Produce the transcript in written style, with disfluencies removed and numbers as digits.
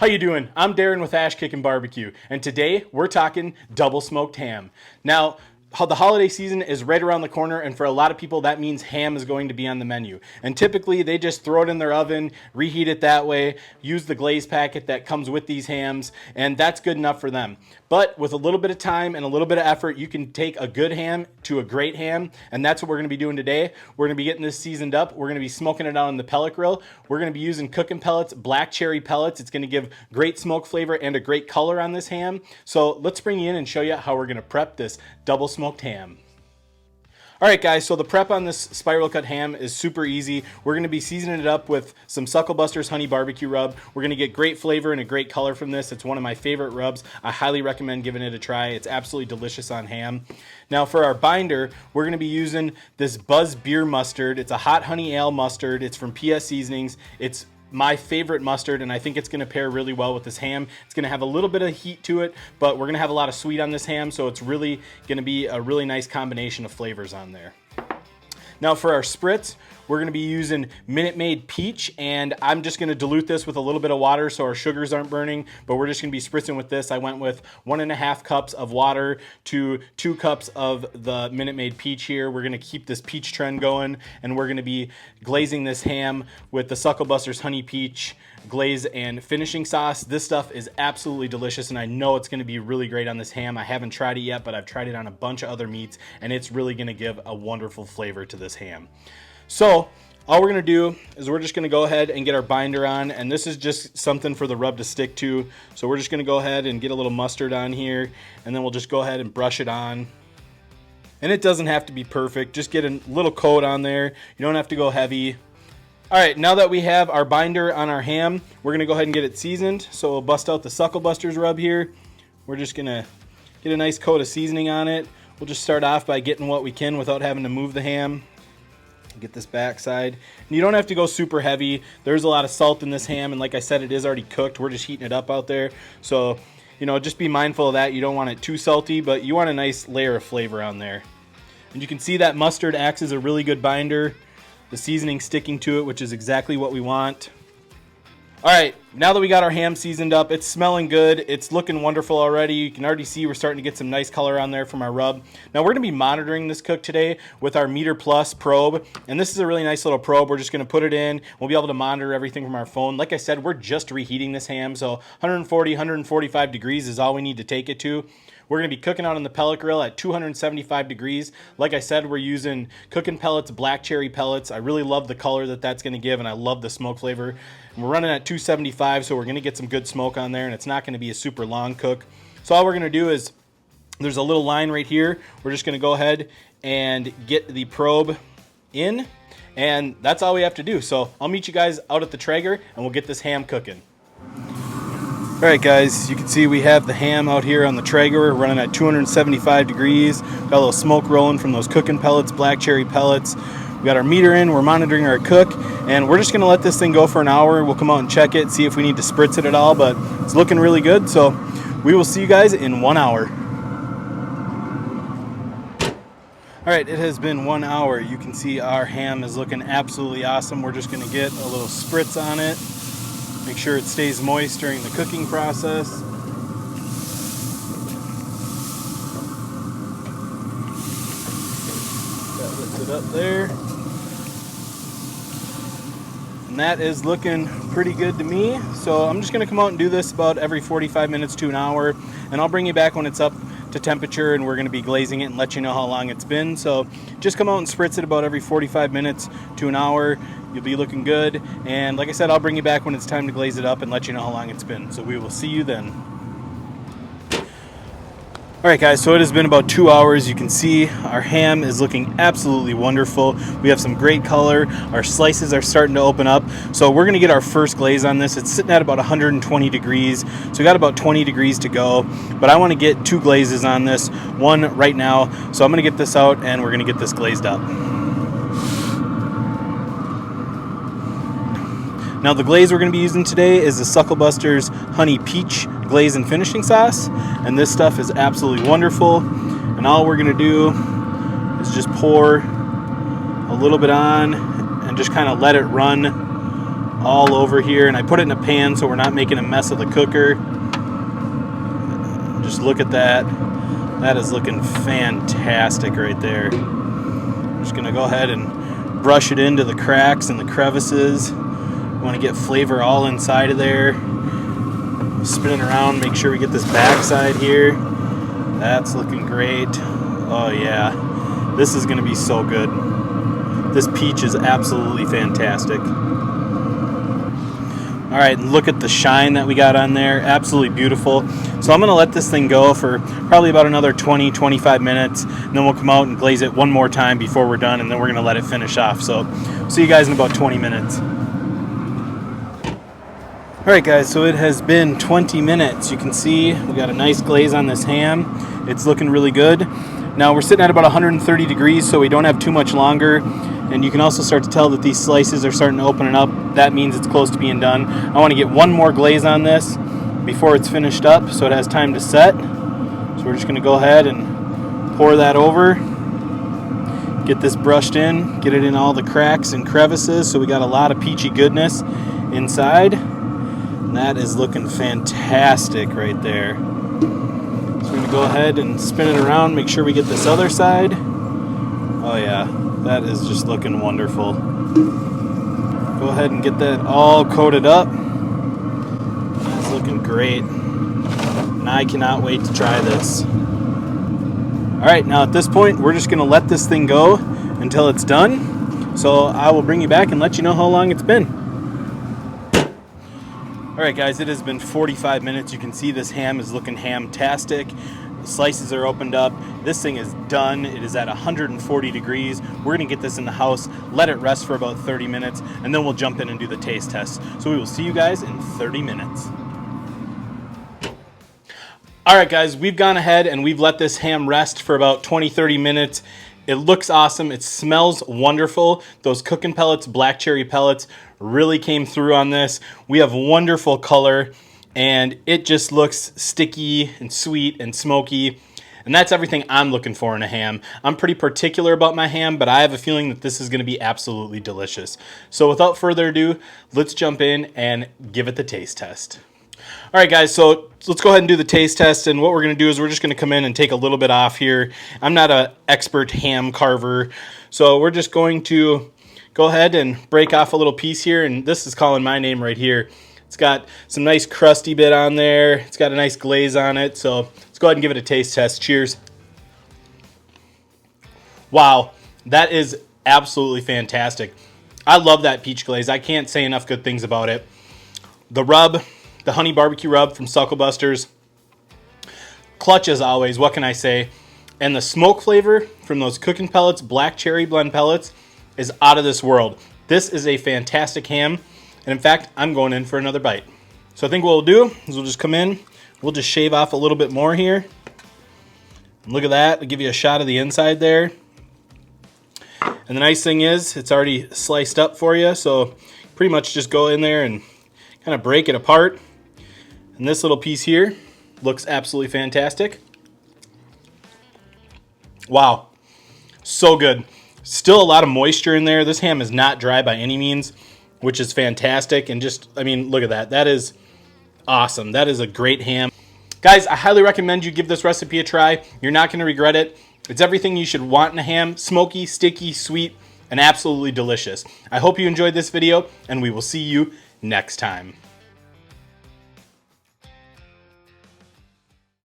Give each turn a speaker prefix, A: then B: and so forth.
A: How you doing? I'm Darren with Ash Kickin' Barbecue, and today we're talking double smoked ham. Now, the holiday season is right around the corner, and for a lot of people that means ham is going to be on the menu. And typically they just throw it in their oven, reheat it that way, use the glaze packet that comes with these hams, and that's good enough for them. But with a little bit of time and a little bit of effort, you can take a good ham to a great ham, and that's what we're going to be doing today. We're going to be getting this seasoned up. We're going to be smoking it out on the pellet grill. We're going to be using cooking pellets, Black Cherry Pellets. It's going to give great smoke flavor and a great color on this ham. So let's bring you in and show you how we're going to prep this double smoked ham. All right, guys, so the prep on this spiral cut ham is super easy. We're going to be seasoning it up with some Suckle Buster's honey barbecue rub. We're going to get great flavor and a great color from this. It's one of my favorite rubs. I highly recommend giving it a try. It's absolutely delicious on ham. Now for our binder, we're going to be using this Buzz Beer Mustard. It's a hot honey ale mustard. It's from PS Seasonings. It's my favorite mustard, and I think it's going to pair really well with this ham. It's going to have a little bit of heat to it, but we're going to have a lot of sweet on this ham, so it's really going to be a really nice combination of flavors on there. Now for our spritz, we're going to be using Minute Maid Peach, and I'm just going to dilute this with a little bit of water so our sugars aren't burning, but we're just going to be spritzing with this. I went with 1.5 cups of water to 2 cups of the Minute Maid Peach here. We're going to keep this peach trend going, and we're going to be glazing this ham with the Suckle Buster's Honey Peach glaze and finishing sauce. This stuff is absolutely delicious, and I know it's going to be really great on this ham. I haven't tried it yet, but I've tried it on a bunch of other meats, and it's really going to give a wonderful flavor to this ham. So all we're going to do is we're just going to go ahead and get our binder on, and this is just something for the rub to stick to. So we're just going to go ahead and get a little mustard on here, and then we'll just go ahead and brush it on. And it doesn't have to be perfect. Just get a little coat on there. You don't have to go heavy. All right, now that we have our binder on our ham, we're going to go ahead and get it seasoned. So we'll bust out the Suckle Buster's rub here. We're just going to get a nice coat of seasoning on it. We'll just start off by getting what we can without having to move the ham. Get this backside. And you don't have to go super heavy. There's a lot of salt in this ham, and like I said, it is already cooked. We're just heating it up out there. So, you know, just be mindful of that. You don't want it too salty, but you want a nice layer of flavor on there. And you can see that mustard acts as a really good binder. The seasoning sticking to it, which is exactly what we want. All right, now that we got our ham seasoned up, it's smelling good. It's looking wonderful already. You can already see we're starting to get some nice color on there from our rub. Now we're going to be monitoring this cook today with our Meter Plus probe, and this is a really nice little probe. We're just going to put it in. We'll be able to monitor everything from our phone. Like I said, we're just reheating this ham, so 140, 145 degrees is all we need to take it to. We're going to be cooking out on the pellet grill at 275 degrees. Like I said, we're using cooking pellets, Black Cherry Pellets. I really love the color that that's going to give, and I love the smoke flavor. And we're running at 275, so we're going to get some good smoke on there, and it's not going to be a super long cook. So all we're going to do is, there's a little line right here. We're just going to go ahead and get the probe in, and that's all we have to do. So I'll meet you guys out at the Traeger, and we'll get this ham cooking. All right, guys, you can see we have the ham out here on the Traeger running at 275 degrees. Got a little smoke rolling from those cooking pellets, Black Cherry Pellets. We got our meter in, we're monitoring our cook, and we're just going to let this thing go for an hour. We'll come out and check it, see if we need to spritz it at all, but it's looking really good, so we will see you guys in 1 hour. All right, it has been 1 hour. You can see our ham is looking absolutely awesome. We're just going to get a little spritz on it. Make sure it stays moist during the cooking process. That lifts it up there. And that is looking pretty good to me. So I'm just going to come out and do this about every 45 minutes to an hour. And I'll bring you back when it's up to temperature, and we're going to be glazing it and let you know how long it's been. So just come out and spritz it about every 45 minutes to an hour. You'll be looking good, and like I said, I'll bring you back when it's time to glaze it up and let you know how long it's been. So we will see you then. All right, guys, so it has been about 2 hours. You can see our ham is looking absolutely wonderful. We have some great color. Our slices are starting to open up. So we're going to get our first glaze on this. It's sitting at about 120 degrees. So we got about 20 degrees to go. But I want to get 2 glazes on this, one right now. So I'm going to get this out, and we're going to get this glazed up. Now the glaze we're going to be using today is the Suckle Buster's Honey Peach Glaze and Finishing Sauce, and this stuff is absolutely wonderful. And all we're going to do is just pour a little bit on and just kind of let it run all over here, and I put it in a pan so we're not making a mess of the cooker. Just look at that. That is looking fantastic right there. I'm just gonna go ahead and brush it into the cracks and the crevices. We want to get flavor all inside of there. Spin it around, make sure we get this backside here. That's looking great. Oh yeah, this is gonna be so good. This peach is absolutely fantastic. All right, look at the shine that we got on there. Absolutely beautiful. So I'm gonna let this thing go for probably about another 20-25 minutes, and then we'll come out and glaze it one more time before we're done, and then we're gonna let it finish off. So see you guys in about 20 minutes. All right guys, so it has been 20 minutes. You can see we got a nice glaze on this ham. It's looking really good. Now we're sitting at about 130 degrees, so we don't have too much longer. And you can also start to tell that these slices are starting to open up. That means it's close to being done. I want to get one more glaze on this before it's finished up so it has time to set. So we're just going to go ahead and pour that over. Get this brushed in, get it in all the cracks and crevices so we got a lot of peachy goodness inside. And that is looking fantastic right there. So we're going to go ahead and spin it around, make sure we get this other side. Oh yeah, that is just looking wonderful. Go ahead and get that all coated up. That's looking great. And I cannot wait to try this. All right, now at this point, we're just going to let this thing go until it's done. So I will bring you back and let you know how long it's been. All right, guys, it has been 45 minutes. You can see this ham is looking ham-tastic. The slices are opened up. This thing is done. It is at 140 degrees. We're gonna get this in the house, let it rest for about 30 minutes, and then we'll jump in and do the taste test. So we will see you guys in 30 minutes. All right, guys, we've gone ahead and we've let this ham rest for about 20-30 minutes. It looks awesome. It smells wonderful. Those cooking pellets, Black Cherry Pellets, really came through on this. We have wonderful color, and it just looks sticky and sweet and smoky. And that's everything I'm looking for in a ham. I'm pretty particular about my ham, but I have a feeling that this is going to be absolutely delicious. So without further ado, let's jump in and give it the taste test. All right, guys, so let's go ahead and do the taste test. And what we're going to do is we're just going to come in and take a little bit off here. I'm not an expert ham carver, so we're just going to go ahead and break off a little piece here. And this is calling my name right here. It's got some nice crusty bit on there. It's got a nice glaze on it. So let's go ahead and give it a taste test. Cheers. Wow, that is absolutely fantastic. I love that peach glaze. I can't say enough good things about it. The rub, the honey barbecue rub from Suckle Busters, clutch as always, what can I say? And the smoke flavor from those cooking pellets, Black Cherry blend pellets, is out of this world. This is a fantastic ham. And in fact, I'm going in for another bite. So I think what we'll do is we'll just come in, we'll just shave off a little bit more here. Look at that, I'll give you a shot of the inside there. And the nice thing is, it's already sliced up for you, so pretty much just go in there and kind of break it apart. And this little piece here looks absolutely fantastic. Wow, so good. Still a lot of moisture in there. This ham is not dry by any means, which is fantastic. And just, I mean, look at that. That is awesome. That is a great ham. Guys, I highly recommend you give this recipe a try. You're not going to regret it. It's everything you should want in a ham. Smoky, sticky, sweet, and absolutely delicious. I hope you enjoyed this video, and we will see you next time.